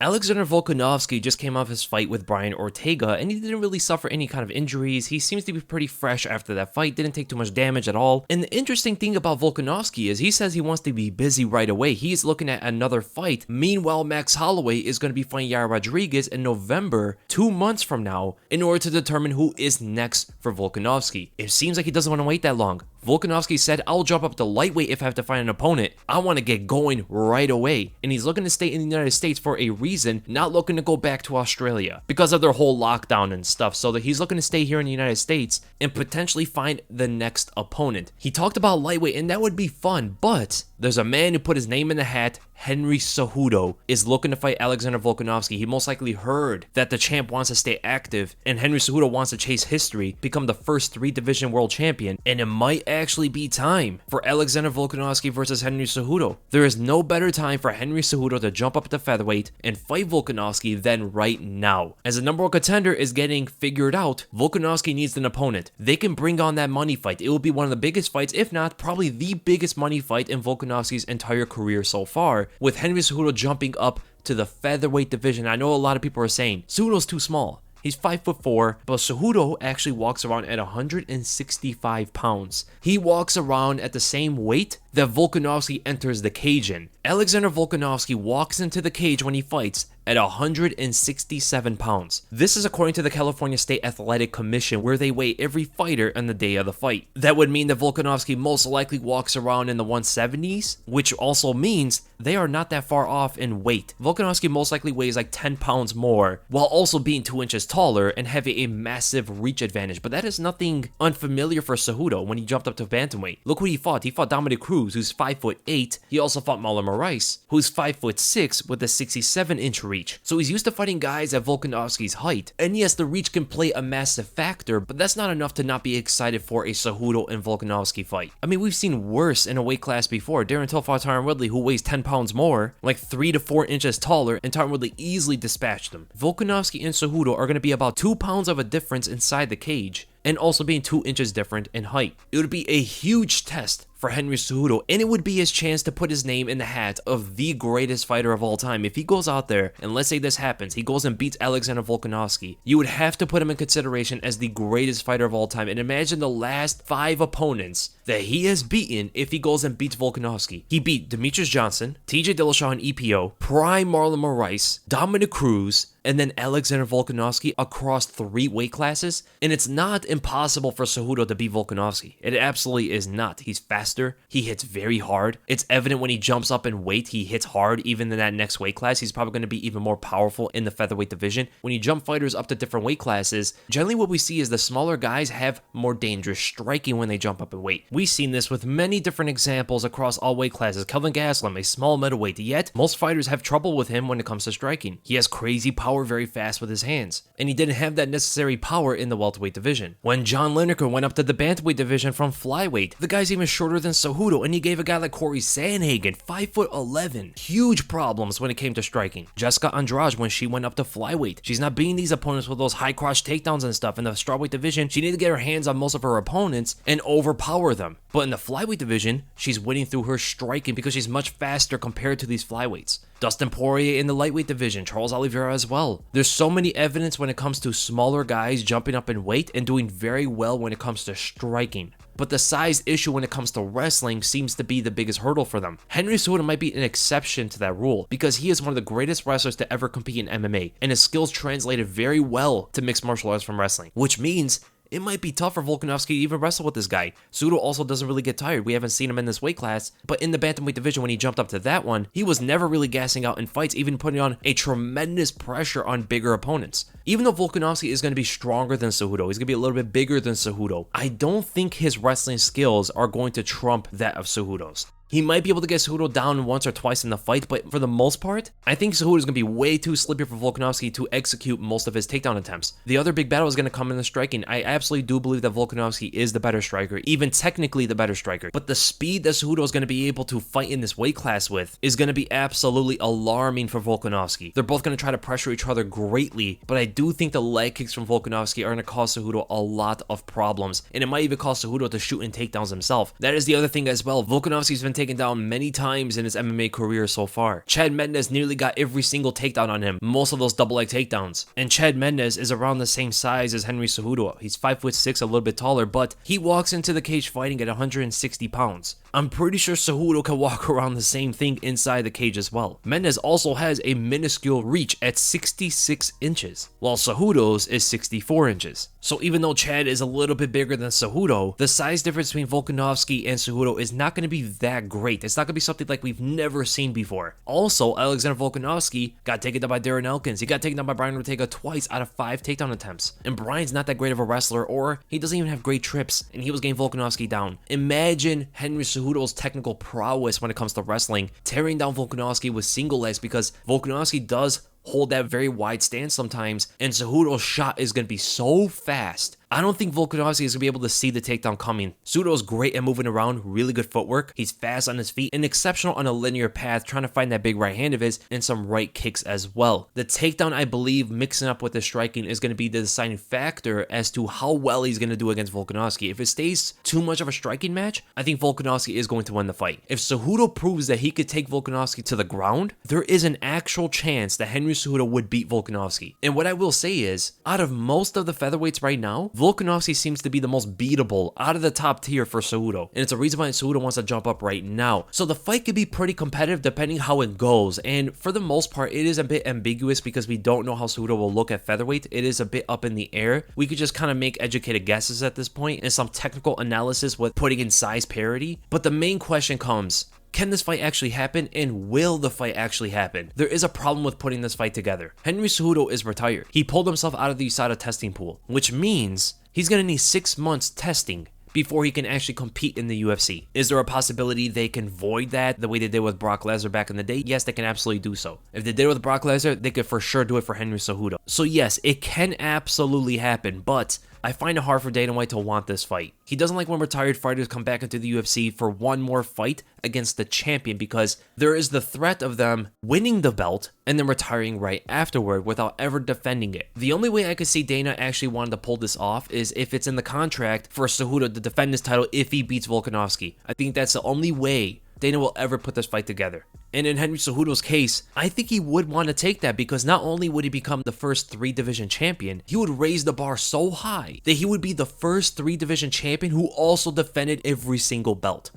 Alexander Volkanovski just came off his fight with Brian Ortega, and he didn't really suffer any kind of injuries. He seems to be pretty fresh after that fight, didn't take too much damage at all. And the interesting thing about Volkanovski is he says he wants to be busy right away. He's looking at another fight. Meanwhile, Max Holloway is going to be fighting Yair Rodriguez in November, 2 months from now, in order to determine who is next for Volkanovski. It seems like he doesn't want to wait that long. Volkanovski said, I'll jump up to lightweight if I have to find an opponent. I want to get going right away. And he's looking to stay in the United States for a reason, not looking to go back to Australia because of their whole lockdown and stuff. So that he's looking to stay here in the United States and potentially find the next opponent. He talked about lightweight, and that would be fun, but there's a man who put his name in the hat. Henry Cejudo is looking to fight Alexander Volkanovski. He most likely heard that the champ wants to stay active, and Henry Cejudo wants to chase history, become the first 3-division world champion, and it might actually be time for Alexander Volkanovski versus Henry Cejudo. There is no better time for Henry Cejudo to jump up to featherweight and fight Volkanovski than right now. As the number 1 contender is getting figured out, Volkanovski needs an opponent. They can bring on that money fight. It will be one of the biggest fights, if not probably the biggest money fight in Volkanovski's entire career so far, with Henry Cejudo jumping up to the featherweight division. I know a lot of people are saying Cejudo's too small. He's 5'4", but Cejudo actually walks around at 165 pounds. He walks around at the same weight that Volkanovski enters the cage in. Alexander Volkanovski walks into the cage when he fights at 167 pounds. This is according to the California State Athletic Commission, where they weigh every fighter on the day of the fight. That would mean that Volkanovski most likely walks around in the 170s, which also means they are not that far off in weight. Volkanovski most likely weighs like 10 pounds more, while also being 2 inches taller and having a massive reach advantage. But that is nothing unfamiliar for Cejudo when he jumped up to bantamweight. Look who he fought. He fought Dominic Cruz, who's 5'8". He also fought Marlon Moraes, who's 5'6" with a 67-inch reach. So he's used to fighting guys at Volkanovski's height. And yes, the reach can play a massive factor, but that's not enough to not be excited for a Cejudo and Volkanovski fight. I mean, we've seen worse in a weight class before. Darren Till fought Tyron Woodley, who weighs 10 pounds more, like 3 to 4 inches taller, and Tyron Woodley easily dispatched him. Volkanovski and Cejudo are going to be about 2 pounds of a difference inside the cage, and also being 2 inches different in height. It would be a huge test for Henry Cejudo, and it would be his chance to put his name in the hat of the greatest fighter of all time. If he goes out there, and let's say this happens, he goes and beats Alexander Volkanovski, you would have to put him in consideration as the greatest fighter of all time. And imagine the last 5 opponents that he has beaten if he goes and beats Volkanovski. He beat Demetrius Johnson, TJ Dillashaw in EPO, prime Marlon Moraes, Dominic Cruz, and then Alexander Volkanovski across 3 weight classes. And it's not impossible for Cejudo to beat Volkanovski. It absolutely is not. He's faster. He hits very hard. It's evident when he jumps up in weight, he hits hard even in that next weight class. He's probably going to be even more powerful in the featherweight division. When you jump fighters up to different weight classes, generally what we see is the smaller guys have more dangerous striking when they jump up in weight. We've seen this with many different examples across all weight classes. Kelvin Gastelum, a small middleweight, yet most fighters have trouble with him when it comes to striking. He has crazy power very fast with his hands, and he didn't have that necessary power in the welterweight division. When John Lineker went up to the bantamweight division from flyweight, the guy's even shorter than Cejudo, and he gave a guy like Corey Sandhagen, 5'11", huge problems when it came to striking. Jessica Andrade, when she went up to flyweight, she's not beating these opponents with those high crotch takedowns and stuff. In the strawweight division, she needed to get her hands on most of her opponents and overpower them. But in the flyweight division, she's winning through her striking because she's much faster compared to these flyweights. Dustin Poirier in the lightweight division, Charles Oliveira as well. There's so many evidence when it comes to smaller guys jumping up in weight and doing very well when it comes to striking. But the size issue when it comes to wrestling seems to be the biggest hurdle for them. Henry Cejudo might be an exception to that rule because he is one of the greatest wrestlers to ever compete in MMA, and his skills translated very well to mixed martial arts from wrestling, which means it might be tough for Volkanovski to even wrestle with this guy. Cejudo also doesn't really get tired. We haven't seen him in this weight class, but in the bantamweight division when he jumped up to that one, he was never really gassing out in fights, even putting on a tremendous pressure on bigger opponents. Even though Volkanovski is going to be stronger than Cejudo, he's going to be a little bit bigger than Cejudo, I don't think his wrestling skills are going to trump that of Cejudo's. He might be able to get Cejudo down once or twice in the fight, but for the most part, I think Cejudo is going to be way too slippery for Volkanovski to execute most of his takedown attempts. The other big battle is going to come in the striking. I absolutely do believe that Volkanovski is the better striker, even technically the better striker. But the speed that Cejudo is going to be able to fight in this weight class with is going to be absolutely alarming for Volkanovski. They're both going to try to pressure each other greatly, but I do think the leg kicks from Volkanovski are going to cause Cejudo a lot of problems, and it might even cause Cejudo to shoot in takedowns himself. That is the other thing as well. Volkanovski's been taking taken down many times in his MMA career so far. Chad Mendes nearly got every single takedown on him, most of those double leg takedowns. And Chad Mendes is around the same size as Henry Cejudo. He's 5'6", a little bit taller, but he walks into the cage fighting at 160 pounds. I'm pretty sure Cejudo can walk around the same thing inside the cage as well. Mendes also has a minuscule reach at 66 inches, while Cejudo's is 64 inches. So even though Chad is a little bit bigger than Cejudo, the size difference between Volkanovski and Cejudo is not going to be that great. It's not going to be something like we've never seen before. Also, Alexander Volkanovski got taken down by Darren Elkins. He got taken down by Brian Ortega twice out of 5 takedown attempts. And Brian's not that great of a wrestler, or he doesn't even have great trips, and he was getting Volkanovski down. Imagine Henry Cejudo's technical prowess when it comes to wrestling, tearing down Volkanovski with single legs, because Volkanovski does hold that very wide stance sometimes, and Cejudo's shot is going to be so fast. I don't think Volkanovski is going to be able to see the takedown coming. Cejudo's great at moving around, really good footwork. He's fast on his feet and exceptional on a linear path, trying to find that big right hand of his and some right kicks as well. The takedown, I believe, mixing up with the striking is going to be the deciding factor as to how well he's going to do against Volkanovski. If it stays too much of a striking match, I think Volkanovski is going to win the fight. If Cejudo proves that he could take Volkanovski to the ground, there is an actual chance that Henry Cejudo would beat Volkanovski. And what I will say is, out of most of the featherweights right now, Volkanovski seems to be the most beatable out of the top tier for Cejudo, and it's a reason why Cejudo wants to jump up right now. So the fight could be pretty competitive depending how it goes, and for the most part, it is a bit ambiguous because we don't know how Cejudo will look at featherweight. It is a bit up in the air. We could just kind of make educated guesses at this point and some technical analysis with putting in size parity, but the main question comes: can this fight actually happen, and will the fight actually happen? There is a problem with putting this fight together. Henry Cejudo is retired. He pulled himself out of the USADA testing pool, which means he's going to need 6 months testing before he can actually compete in the UFC. Is there a possibility they can void that the way they did with Brock Lesnar back in the day? Yes, they can absolutely do so. If they did it with Brock Lesnar, they could for sure do it for Henry Cejudo. So yes, it can absolutely happen, but I find it hard for Dana White to want this fight. He doesn't like when retired fighters come back into the UFC for one more fight against the champion, because there is the threat of them winning the belt and then retiring right afterward without ever defending it. The only way I could see Dana actually wanting to pull this off is if it's in the contract for Cejudo to defend his title if he beats Volkanovski. I think that's the only way Dana will ever put this fight together. And in Henry Cejudo's case, I think he would want to take that, because not only would he become the first 3-division champion, he would raise the bar so high that he would be the first 3-division champion who also defended every single belt.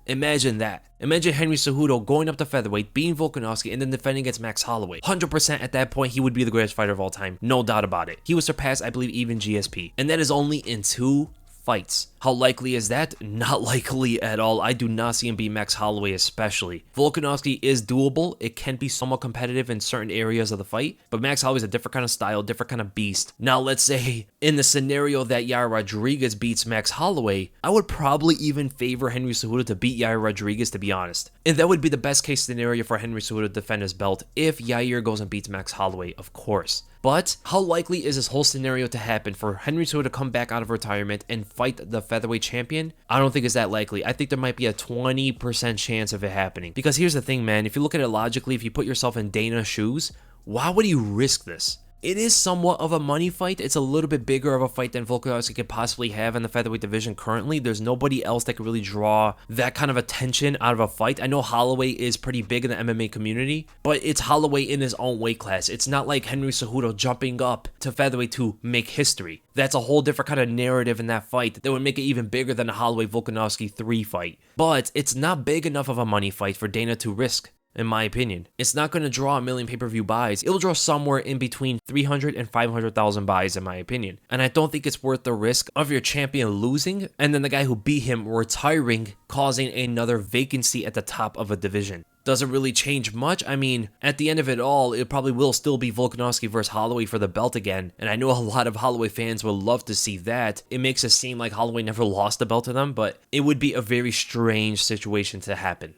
Imagine that. Imagine Henry Cejudo going up to featherweight, beating Volkanovski, and then defending against Max Holloway. 100% at that point, he would be the greatest fighter of all time. No doubt about it. He would surpass, I believe, even GSP. And that is only in 2 fights. How likely is that? Not likely at all. I do not see him beat Max Holloway especially. Volkanovski is doable. It can be somewhat competitive in certain areas of the fight, but Max Holloway is a different kind of style, different kind of beast. Now let's say in the scenario that Yair Rodriguez beats Max Holloway, I would probably even favor Henry Cejudo to beat Yair Rodriguez, to be honest. And that would be the best case scenario for Henry Cejudo to defend his belt if Yair goes and beats Max Holloway, of course. But how likely is this whole scenario to happen for Henry Cejudo to come back out of retirement and fight the featherweight champion? I don't think it's that likely. I think there might be a 20% chance of it happening. Because here's the thing, man. If you look at it logically, if you put yourself in Dana's shoes, why would he risk this? It is somewhat of a money fight. It's a little bit bigger of a fight than Volkanovski could possibly have in the featherweight division currently. There's nobody else that could really draw that kind of attention out of a fight. I know Holloway is pretty big in the MMA community, but it's Holloway in his own weight class. It's not like Henry Cejudo jumping up to featherweight to make history. That's a whole different kind of narrative in that fight that would make it even bigger than the Holloway-Volkanovski 3 fight. But it's not big enough of a money fight for Dana to risk. In my opinion, it's not going to draw a million pay-per-view buys. It'll draw somewhere in between 300 and 500,000 buys, in my opinion. And I don't think it's worth the risk of your champion losing and then the guy who beat him retiring, causing another vacancy at the top of a division. Doesn't really change much. I mean, at the end of it all, it probably will still be Volkanovski versus Holloway for the belt again. And I know a lot of Holloway fans would love to see that. It makes it seem like Holloway never lost the belt to them, but it would be a very strange situation to happen.